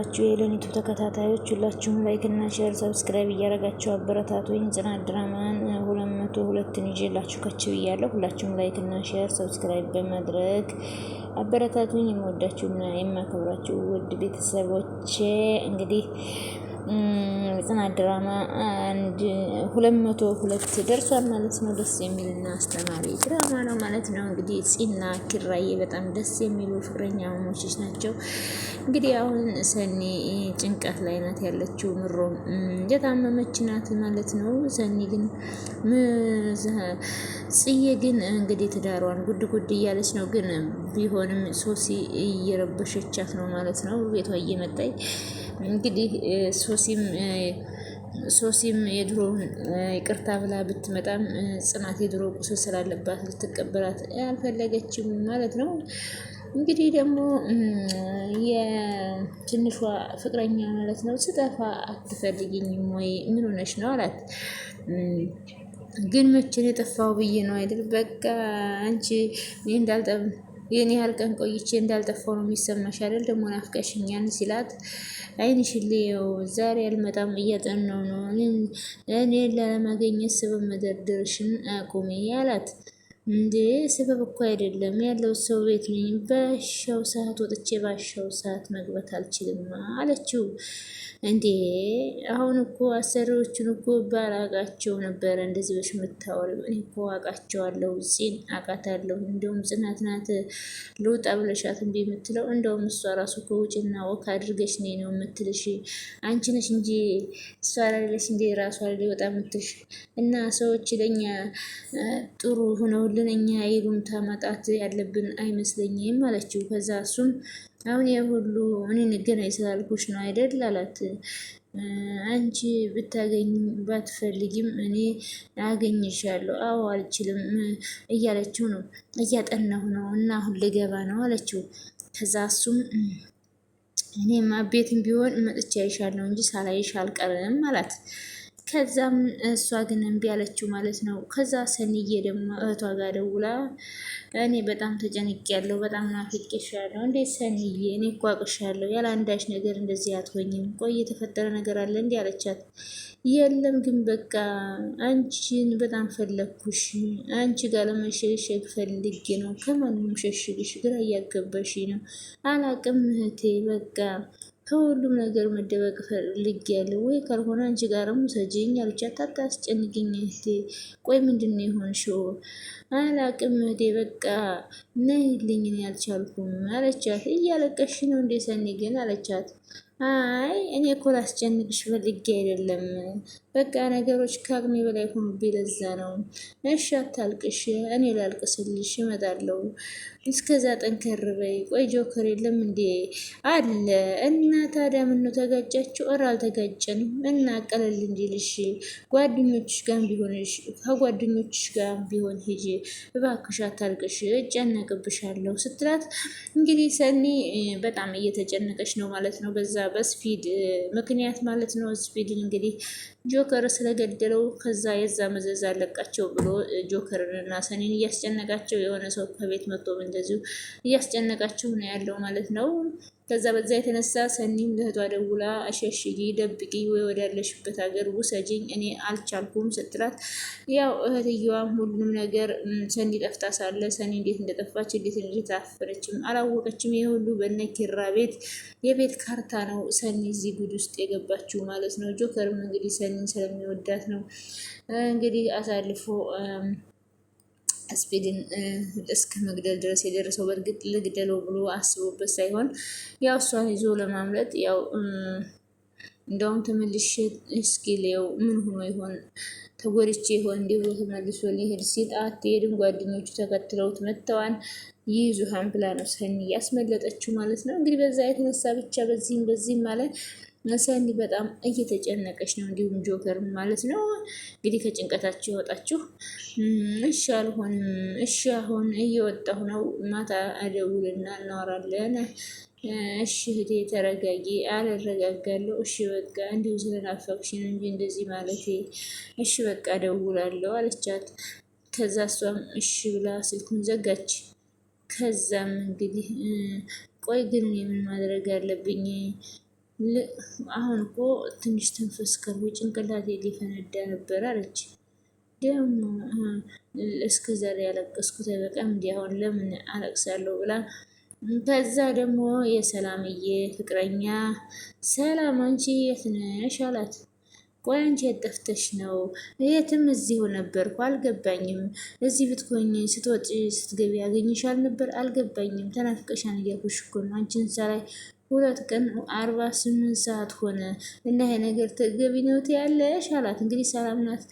የተከበራችሁ የኤለኒቱ ተከታታዮች ሁላችሁም ላይክ እና ሼር ሰብስክራይብ እያደረጋችሁ አበረታቱኝ። ጽናት ድራማን 202ን ይዤላችሁ ከች ብያለሁ። ሁላችሁም ላይክ እና ሼር ሰብስክራይብ በማድረግ አበረታቱኝ። የምወዳችሁና የማከብራችሁ ውድ ቤተሰቦቼ እንግዲህ ጽናት ድራማ 202 ደርሷል ማለት ነው። ደስ የሚልና አስተማሪ ድራማ ነው ማለት ነው። እንግዲህ ፂና ኪራዬ በጣም ደስ የሚሉ ፍቅረኛሞች ናቸው። እንግዲህ አሁን ሰኒ ጭንቀት ላይ ናት ያለችው፣ ምሮም የታመመች ናት ማለት ነው። ሰኒ ግን ጽዬ ግን እንግዲህ ትዳሯን ጉድ ጉድ እያለች ነው። ግን ቢሆንም ሶሲ እየረበሸቻት ነው ማለት ነው። ቤቷ እየመጣይ እንግዲህ ሶሲም የድሮውን ይቅርታ ብላ ብትመጣም ጽናት የድሮ ቁስል ስላለባት ልትቀበላት አልፈለገችም ማለት ነው። እንግዲህ ደግሞ የትንሿ ፍቅረኛ ማለት ነው ስጠፋ አትፈልጊኝም ወይ? ምን ሆነሽ ነው አላት። ግን መቼን የጠፋው ብዬ ነው አይደል? በቃ አንቺ የኔ ያህል ቀን ቆይቼ እንዳልጠፋው ነው የሚሰማሽ አይደል? ደግሞ ናፍቀሽኛል ሲላት አይንሽን ልየው ዛሬ አልመጣም እያጠናው ነው እኔ ለማገኘት ስበብ መደርደርሽን አቁሚ አላት። እንዴ ስበብ እኮ አይደለም ያለው ሰው ቤት ነኝ። በሻው ሰዓት ወጥቼ ባሻው ሰዓት መግባት አልችልም አለችው። እንዴ አሁን እኮ አሰሪዎቹን እኮ ባላቃቸው ነበረ እንደዚህ በሽ የምታወሪው። እኔ እኮ አውቃቸዋለሁ፣ ፂን አውቃታለሁ። እንደውም ጽናት ናት ልውጣ ብለሻት እምቢ የምትለው። እንደውም እሷ ራሱ ከውጭና ወክ አድርገሽ ነው የምትልሽ። አንቺ ነሽ እንጂ እሷ አላለች እንዴ ራሷ ሊወጣ የምትልሽ። እና ሰዎች ለኛ ጥሩ ሆነውልን እኛ ይሉምታ ማጣት ያለብን አይመስለኝም አለችው። ከዛ እሱም አሁን የሁሉ እኔ ንገናኝ ስላልኩሽ ነው አይደል አላት። አንቺ ብታገኝ ባትፈልጊም እኔ አገኝሻለሁ። አዎ አልችልም እያለችው ነው። እያጠናሁ ነው እና አሁን ልገባ ነው አለችው። ከዛ እሱም እኔማ ቤትም ቢሆን መጥቼ አይሻለሁ እንጂ ሳላይሽ አልቀርም አላት። ከዛም እሷ ግን እምቢ አለችው ማለት ነው። ከዛ ሰኒዬ ደግሞ እህቷ ጋር ደውላ እኔ በጣም ተጨንቄያለሁ፣ በጣም ናፍቄሻለሁ። እንዴት ሰኒዬ እኔ እኮ አውቅሻለሁ፣ ያለ አንዳች ነገር እንደዚህ አትሆኝም። ቆይ የተፈጠረ ነገር አለ እንዲህ አለቻት። የለም ግን በቃ አንቺን በጣም ፈለግኩሽ፣ አንቺ ጋር ለመሸሸግ ፈልጌ ነው። ከማንም ሸሽግሽ ግራ እያገባሽ ነው። አላቅም እህቴ በቃ ከሁሉም ነገር መደበቅ ፈልጌያለሁ። ወይ ካልሆነ አንቺ ጋርም ውሰጂኝ አለቻት። አታስጨንቅኝ እህቴ፣ ቆይ ምንድን ነው የሆንሽው? አላቅም እህቴ በቃ ነይልኝ፣ እኔ አልቻልኩም አለቻት። እያለቀሽ ነው እንዴ ሰኒ ግን አለቻት። አይ እኔ እኮ ላስጨንቅሽ ፈልጌ አይደለም፣ በቃ ነገሮች ከአቅሜ በላይ ሆኑብኝ ለዛ ነው። እሺ አታልቅሽ፣ እኔ ላልቅስልሽ እመጣለሁ። እስከዛ ጠንከር በይ። ቆይ ጆከር የለም እንዴ? አለ። እና ታዲያ ምነው ተጋጫችሁ? እረ አልተጋጨንም። እና ቀለል እንዲልሽ ጓደኞችሽ ጋር ቢሆንሽ ከጓደኞችሽ ጋር ቢሆን ሂጂ እባክሽ፣ አታልቅሽ፣ እጨነቅብሻለሁ ስትላት እንግዲህ ሰኒ በጣም እየተጨነቀች ነው ማለት ነው። በዛ በስፒድ ምክንያት ማለት ነው። ስፒድን እንግዲህ ጆከር ስለገደለው ከዛ የዛ መዘዝ አለቃቸው ብሎ ጆከርን እና ሰኒን እያስጨነቃቸው የሆነ ሰው ከቤት መጥቶ እንደዚሁ እያስጨነቃቸው ነው ያለው ማለት ነው። ከዛ በዛ የተነሳ ሰኒም ለእህቷ ደውላ አሸሽጊ፣ ደብቂ፣ ወይ ወዳለሽበት ሀገር ውሰጂኝ፣ እኔ አልቻልኩም ስትላት ያው እህትየዋም ሁሉንም ነገር ሰኒ ጠፍታ ሳለ ሰኒ እንዴት እንደጠፋች እንዴት እንደታፈረችም አላወቀችም። ይሄ ሁሉ በነ ኪራ ቤት የቤት ካርታ ነው ሰኒ እዚህ ጉድ ውስጥ የገባችው ማለት ነው። ጆከርም እንግዲህ ሰኒን ስለሚወዳት ነው እንግዲህ አሳልፎ ስፒድን እስከ መግደል ድረስ የደረሰው። በእርግጥ ልግደለው ብሎ አስቦበት ሳይሆን ያው እሷን ይዞ ለማምለጥ ያው እንደውም ተመልሼ እስኪ ሊየው ምን ሆኖ ይሆን ተጎድቼ ይሆን እንዲህ ብሎ ተመልሶ ሊሄድ ሲል አትሄድም፣ ጓደኞቹ ተከትለውት መጥተዋን ይይዙሃን ብላ ነው ሰኒ ያስመለጠችው ማለት ነው። እንግዲህ በዛ የተነሳ ብቻ በዚህም ማለት ሰኒ በጣም እየተጨነቀች ነው። እንዲሁም ጆከር ማለት ነው። እንግዲህ ከጭንቀታችሁ ያወጣችሁ። እሺ አልሆንም፣ እሺ አሁን እየወጣሁ ነው፣ ማታ እደውልና እናወራለን። እሺ እህቴ ተረጋጊ። አልረጋጋለሁ። እሺ በቃ እንዲሁ ስለናፈቅሽን እንጂ እንደዚህ ማለቴ። እሺ በቃ እደውላለሁ አለቻት። ከዛ እሷም እሺ ብላ ስልኩን ዘጋች። ከዛም እንግዲህ ቆይ ግን ምን ማድረግ አለብኝ አሁን እኮ ትንሽ ትንፍስ ከርቦ ጭንቅላቴ ሊፈነዳ ነበር አለች። ደግሞ እስከ ዛሬ ያለቀስኩት በጣም እንዲህ አሁን ለምን አለቅሳለሁ ብላ ከዛ ደግሞ የሰላምዬ ፍቅረኛ ሰላም አንቺ የት ነሽ አላት። ቆይ አንቺ የት ጠፍተሽ ነው? የትም እዚሁ ነበርኩ አልገባኝም። እዚህ ብትኮኝ ስትወጪ ስትገቢ ያገኝሻል ነበር አልገባኝም። ተናፍቀሻን እያልኩሽ እኮ ነው አንቺን ሳላይ 2 ቀን 48 ሰዓት ሆነ እና ይሄ ነገር ተገቢ ነው ትያለሽ አላት። እንግዲህ ሰላም ናት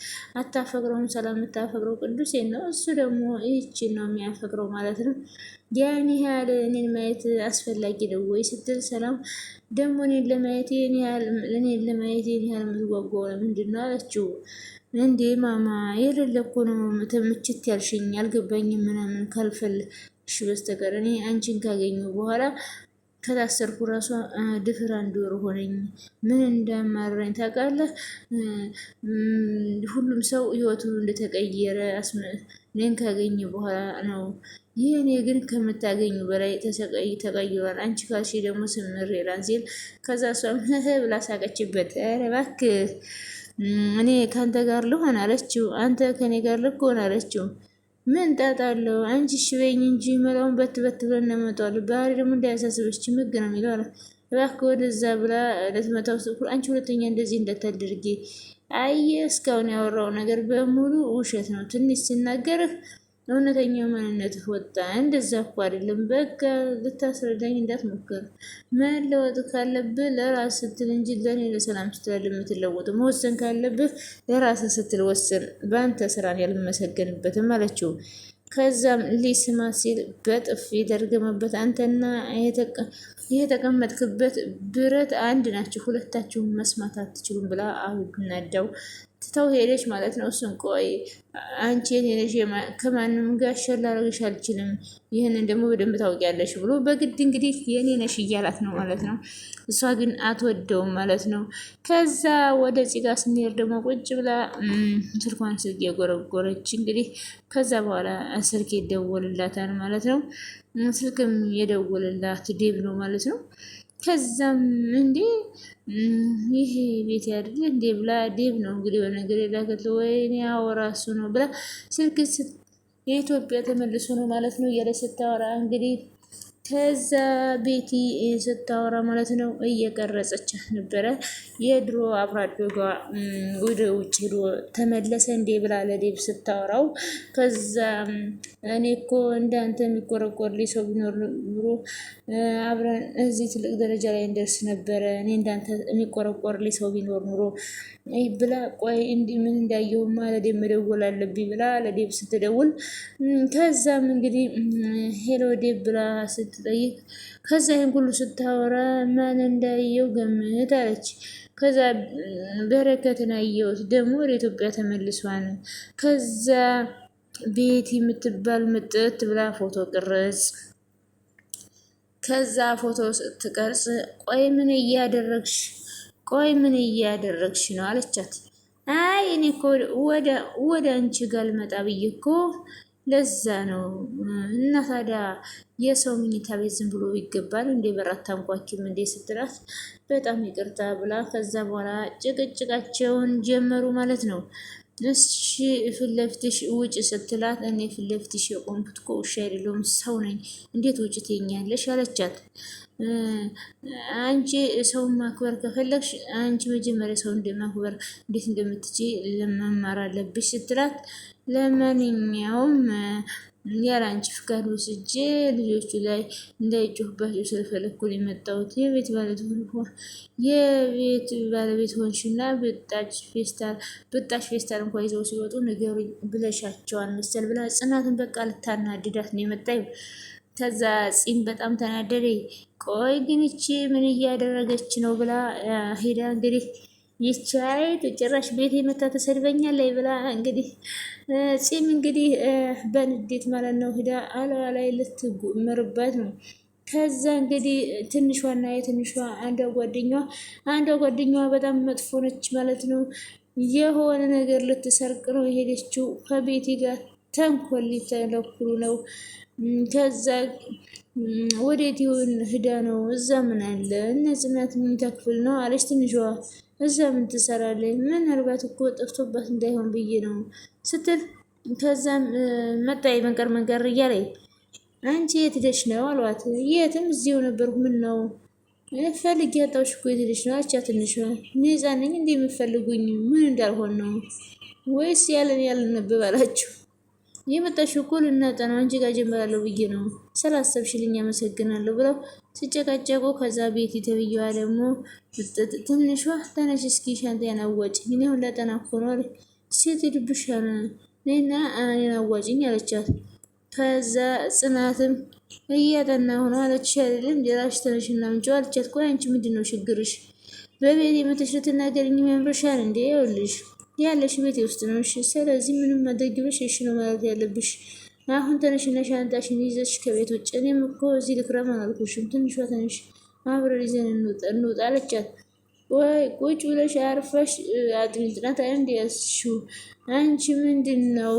አታፈቅረውም። ሰላም የምታፈቅረው ቅዱሴ ነው፣ እሱ ደግሞ ይህችን ነው የሚያፈቅረው ማለት ነው። ያን ያህል እኔን ማየት አስፈላጊ ነው ወይ ስትል ሰላም ደግሞ እኔን ለማየት ይህን ያህል የምትጓጓው ለምንድን ነው አለችው። እንዴ ማማ የሌለ እኮ ነው ምችት ያልሽኝ አልገባኝም ምናምን ካልፈልሽ በስተቀር እኔ አንቺን ካገኘሁ በኋላ ከታሰርኩ ራሷ ድፍር 1 ወር ሆነኝ። ምን እንደማረኝ ታውቃለህ? ሁሉም ሰው ህይወቱ እንደተቀየረ እኔን ካገኘ በኋላ ነው። ይህ እኔ ግን ከምታገኙ በላይ ተቀይሯል። አንቺ ካልሽ ደግሞ ስምር ይላል ሲል ከዛ እሷም ብላ ሳቀችበት። ኧረ እባክህ እኔ ከአንተ ጋር ልሆን አለችው። አንተ ከኔ ጋር ልትሆን አለችው። ምን ጣጣ አለው? አንቺ እሺ በይኝ እንጂ መላውን በት ብለን እናመጣዋለን። ባህሪ ደግሞ እንዳያሳስበች ምግ ነው የሚለው አለ። እባክህ ወደዛ ብላ ልትመታው ስትል አንቺ ሁለተኛ እንደዚህ እንዳታደርጊ። አየ እስካሁን ያወራው ነገር በሙሉ ውሸት ነው። ትንሽ ሲናገርህ እውነተኛው ማንነትህ ወጣ። እንደዛ እኮ አይደለም። በቃ ልታስረዳኝ እንዳትሞክር። መለወጥ ካለብህ ለራስ ስትል እንጂ ለእኔ ለሰላም ስትል የምትለወጠው። መወሰን ካለብህ ለራስ ስትል ወስን። በአንተ ስራን ያልመሰገንበትም አለችው። ከዛም ሊስማ ሲል በጥፊ ደርገመበት። አንተና የተቀመጥክበት ብረት አንድ ናችሁ፣ ሁለታችሁም መስማት አትችሉም ብላ አናዳው ትተው ሄደች ማለት ነው። እሱን ቆይ አንቺ የኔ ነሽ ከማንም ጋር ሸር ላደርግሽ አልችልም፣ ይህንን ደግሞ በደንብ ታውቂያለሽ ብሎ በግድ እንግዲህ የኔ ነሽ እያላት ነው ማለት ነው። እሷ ግን አትወደውም ማለት ነው። ከዛ ወደ ፂጋ ስንሄድ ደግሞ ቁጭ ብላ ስልኳን ስልክ የጎረጎረች እንግዲህ ከዛ በኋላ ስልክ ይደወልላታል ማለት ነው። ስልክም የደወልላት ዴብ ነው ማለት ነው። ከዛም እንዴ ይሄ ቤት ያድርግ እንዴ ብላ ዴብ ነው እንግዲህ በነገር የላከት ወይኔ አወራሱ ነው ብላ ስልክ የኢትዮጵያ ተመልሶ ነው ማለት ነው እያለ ስታወራ እንግዲህ ከዛ ቤቲ ስታወራ ማለት ነው እየቀረጸች ነበረ። የድሮ አብሮ አደጓ ወደ ውጭ ሄዶ ተመለሰ እንዴ ብላ ለዴብ ስታወራው ከዛ እኔ እኮ እንዳንተ የሚቆረቆርልኝ ሰው ቢኖር ኑሮ አብረን እዚህ ትልቅ ደረጃ ላይ እንደርስ ነበረ። እኔ እንዳንተ የሚቆረቆርልኝ ሰው ቢኖር ኑሮ ብላ ቆይ እንዲህ ምን እንዳየሁማ ለዴብ መደወል አለብኝ ብላ ለዴብ ስትደውል ከዛም እንግዲህ ሄሎ ዴብ ብላ ስትጠይቅ ከዛ ይህን ሁሉ ስታወራ ማን እንዳየው ገምት አለች። ከዛ በረከትን አየሁት ደግሞ ወደ ኢትዮጵያ ተመልሷን። ከዛ ቤቲ የምትባል ምጥት ብላ ፎቶ ቅረጽ። ከዛ ፎቶ ስትቀርጽ ቆይ ምን እያደረግሽ ነው አለቻት። አይ እኔ እኮ ወደ አንቺ ጋር ልመጣ ብዬ እኮ ለዛ ነው። እና ታዲያ የሰው መኝታ ቤት ዝም ብሎ ይገባል እንዴ? በራት ታንኳኪም እንዴ ስትላት በጣም ይቅርታ ብላ ከዛ በኋላ ጭቅጭቃቸውን ጀመሩ ማለት ነው። እሺ ፊት ለፊትሽ ውጭ ስትላት እኔ ፊት ለፊትሽ የቆምኩት እኮ ውሻ አይደለሁም ሰው ነኝ፣ እንዴት ውጭ ትይኛለሽ አለቻት። አንቺ ሰውን ማክበር ከፈለግሽ አንቺ መጀመሪያ ሰው እንደማክበር እንዴት እንደምትችይ ለመማር አለብሽ ስትላት ለማንኛውም ያለ አንቺ ፍቃድ ወስጄ ልጆቹ ላይ እንዳይጮህባቸው ስለፈለኩ ነው የመጣሁት። የቤት ባለቤት ሆንሽና ብጣሽ ፌስታል እንኳ ይዘው ሲወጡ ንገሩኝ ብለሻቸዋል መሰል ብላ ጽናትን በቃ ልታናድዳት ነው የመጣዩ። ከዛ ፂም በጣም ተናደደ። ቆይ ግን ይቺ ምን እያደረገች ነው ብላ ሄዳ እንግዲህ ይቻይ ጭራሽ ቤት የመታ ተሰድበኛለች ብላ እንግዲህ ፂም እንግዲህ በንዴት ማለት ነው ሄዳ አለዋ ላይ ልትመርበት ነው። ከዛ እንግዲህ ትንሿና የትንሿ አንዷ ጓደኛዋ በጣም መጥፎ ነች ማለት ነው። የሆነ ነገር ልትሰርቅ ነው የሄደችው ከቤቲ ጋር ተንኮል ሊተለኩሉ ነው። ከዛ ወዴት ይሆን ሂዳ ነው? እዛ ምን አለ? እነ ጽናት መኝታ ክፍል ነው አለች ትንሿ። እዛ ምን ትሰራለች? ምናልባት እኮ ጠፍቶባት እንዳይሆን ብዬ ነው ስትል ከዛም መጣይ መንቀር መንቀር እያለኝ አንቺ የት ሄደሽ ነው አሏት። የትም እዚሁ ነበርኩ። ምን ነው ፈልጌ ያጣሁሽ እኮ የት ሄደሽ ነው አቻ ትንሿ። እኔ ሕፃን ነኝ እንደ የምፈልጉኝ ምን እንዳልሆን ነው ወይስ ያለን ነብብ አላችሁ? የመጣሽው እኮ ልናጠና አንቺ ጋር ጀምራለሁ ብዬ ነው። ስላሰብሽልኝ አመሰግናለሁ ብለው ሲጨቃጨቁ ከዛ ቤት ተብዬዋ ደግሞ ትንሿ ተነሽ እስኪ ሻንጣዬን አዋጭ እኔ ሁላ ጠና እኮ ነው አለች። ሴት ይድብሻል ነይና እኔን አዋጭኝ አለቻት። ከዛ ጽናትም እያጠና ሆኖ አለች አይደለም ጀራሽ ተነሽና ምንጭው አለቻት። ቆይ አንቺ ምንድን ነው ችግርሽ? በቤት የመተሽ ልትናገሪኝ የሚያምርሻል እንዴ? ይኸውልሽ ያለሽ ቤቴ ውስጥ ነው። እሺ ስለዚህ ምንም ማድረግ ብለሽ እሺ ነው ማለት ያለብሽ። አሁን ተነሽና ሻንጣሽን ይዘሽ ከቤት ውጭ። እኔም እኮ እዚህ ልክረም አላልኩሽም። ትንሿ ተነሽ አብረን ይዘን እንውጣ አለቻት። ወይ ቁጭ ብለሽ አርፈሽ አጥኚ ጽናት እንደ ያዝሽው አንቺ ምንድን ነው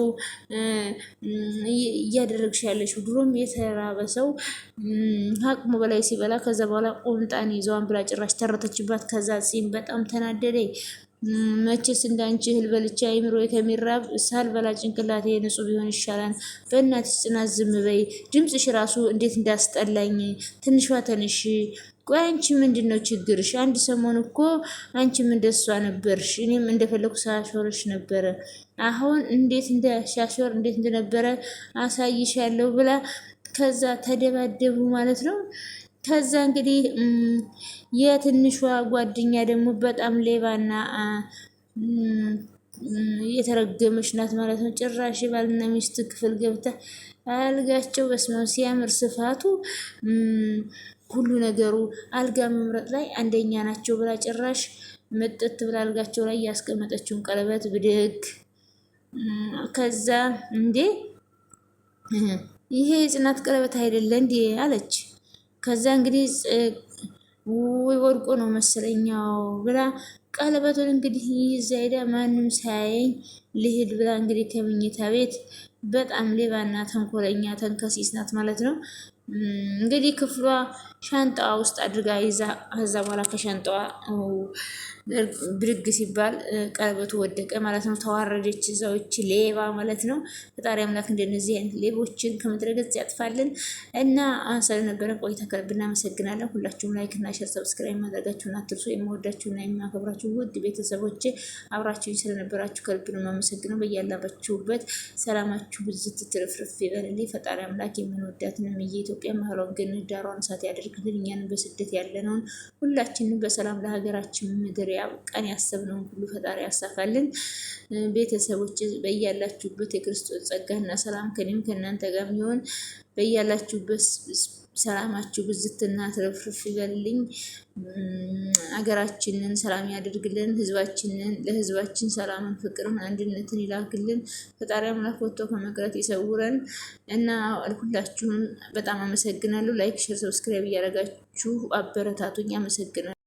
እያደረግሽ ያለሽው? ድሮም የተራበ ሰው አቅሙ በላይ ሲበላ ከዛ በኋላ ቁምጣን ይዘዋን ብላ ጭራሽ ተረተችባት። ከዛ ጺም በጣም ተናደደ። መቼስ እንዳንቺ እህል በልቼ አይምሮ ከሚራብ ሳልበላ ጭንቅላቴ ንጹህ ቢሆን ይሻላል። በእናትሽ ጽናት ዝም በይ። ድምፅሽ ራሱ እንዴት እንዳስጠላኝ። ትንሿ ተንሽ። ቆይ አንቺ ምንድን ነው ችግርሽ? አንድ ሰሞን እኮ አንቺም እንደሷ ነበርሽ፣ እኔም እንደፈለኩ ሳሾርሽ ነበረ። አሁን እንዴት እንደሻሾር እንዴት እንደነበረ አሳይሻለሁ ብላ ከዛ ተደባደቡ ማለት ነው። ከዛ እንግዲህ የትንሿ ጓደኛ ደግሞ በጣም ሌባና የተረገመች ናት ማለት ነው። ጭራሽ ባልና ሚስት ክፍል ገብታ አልጋቸው በስመ አብ ሲያምር ስፋቱ ሁሉ ነገሩ አልጋ መምረጥ ላይ አንደኛ ናቸው ብላ ጭራሽ መጠት ብላ አልጋቸው ላይ ያስቀመጠችውን ቀለበት ብድግ ከዛ እንዴ ይሄ የጽናት ቀለበት አይደለ እንዴ አለች። ከዛ እንግዲህ ወይ ወድቆ ነው መሰለኛው ብላ ቀለበቱን እንግዲህ ይዛ ሄዳ ማንም ሳያየኝ ልሂድ ብላ እንግዲህ ከመኝታ ቤት በጣም ሌባና ተንኮለኛ ተንከሲስ ናት ማለት ነው። እንግዲህ ክፍሏ ሻንጣዋ ውስጥ አድርጋ ይዛ ከዛ በኋላ ከሻንጣዋ ብድግ ሲባል ቀለበቱ ወደቀ ማለት ነው። ተዋረደች እዛዎች ሌባ ማለት ነው። ፈጣሪ አምላክ እንደነዚህ አይነት ሌቦችን ከምድረ ገጽ ያጥፋልን እና ስለነበረ ቆይታ ከልብ እናመሰግናለን። ሁላችሁም ላይክ እና ሼር ሰብስክራይብ ማድረጋችሁን አትርሱ። የምወዳችሁና የማከብራችሁ ውድ ቤተሰቦቼ አብራችሁኝ ስለነበራችሁ ከልብ ነው የማመሰግነው። በያላችሁበት ሰላማችሁ ብዝት ትርፍርፍ ይበልልኝ። ፈጣሪ አምላክ የምንወዳትን የኢትዮጵያ መሀሏን ገነት ዳሯን እሳት ያደርግልን። እኛን በስደት ያለነውን ሁላችንም በሰላም ለሀገራችን ምድር ያብቃን። ያሰብነውን ሁሉ ፈጣሪ ያሳካልን። ቤተሰቦች በያላችሁበት የክርስቶስ ጸጋና ሰላም ከኔም ከእናንተ ጋር የሚሆን በያላችሁበት ሰላማችሁ ብዝትና ትርፍርፍ ይበልልኝ። ሀገራችንን ሰላም ያደርግልን። ለህዝባችን ሰላምን፣ ፍቅርን፣ አንድነትን ይላክልን። ፈጣሪ አምላክ ወጥቶ ከመቅረት ይሰውረን እና ሁላችሁን በጣም አመሰግናለሁ። ላይክ፣ ሼር፣ ሰብስክራይብ እያደረጋችሁ አበረታቱኝ። አመሰግናለሁ።